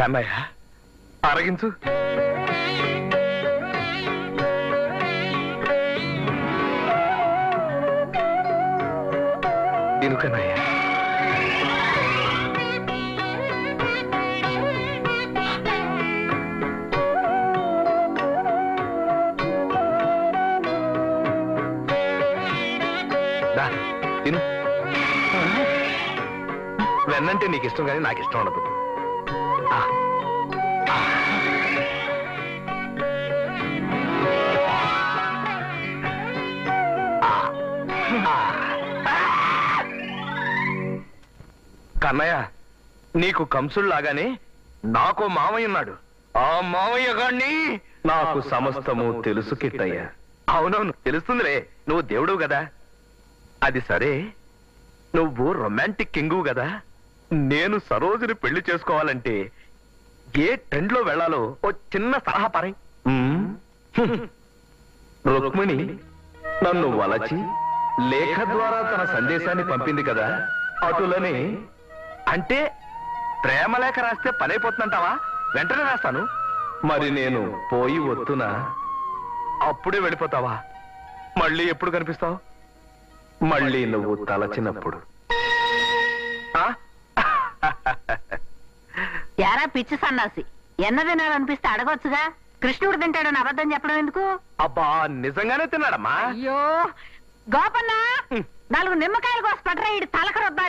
కన్నయ్య అరగించు. తిను కన్నయ్య. తిను. వెన్నంటే నీకు ఇష్టం కానీ నాకు ఇష్టం ఉండదు. కన్నయ్య నీకు కంసుల్లాగానే నాకు మావయ్య ఉన్నాడు. ఆ మావయ్య గాన్ని నాకు సమస్తము తెలుసు కిట్టయ్య. అవునవును తెలుస్తుందిలే, నువ్వు దేవుడు కదా. అది సరే, నువ్వు రొమాంటిక్ కింగు కదా. నేను సరోజని పెళ్లి చేసుకోవాలంటే ఏ ట్రెండ్ లో వెళ్లాలో ఓ చిన్న సలహా పారే. రుక్మిణి నన్ను వలచి లేఖ ద్వారా తన సందేశాన్ని పంపింది కదా, అటులని. అంటే ప్రేమ లేఖ రాస్తే పనైపోతుందంటావా? వెంటనే రాస్తాను. మరి నేను పోయి వస్తున్నా, అప్పుడే వెళ్ళిపోతావా? మళ్ళీ ఎప్పుడు కనిపిస్తావు? మళ్ళీ నువ్వు తలచినప్పుడు. యారా పిచ్చి సన్నాసి, ఎన్న తినాలనిపిస్తే అడగొచ్చుగా. కృష్ణుడు తింటాడని అబద్ధం చెప్పడం ఎందుకు? అబ్బా నిజంగానే తిన్నాడమ్మా. అయ్యో గోపన్న, 4 నిమ్మకాయలు కోసి పట్టరా, ఇటు తలకరొద్ద.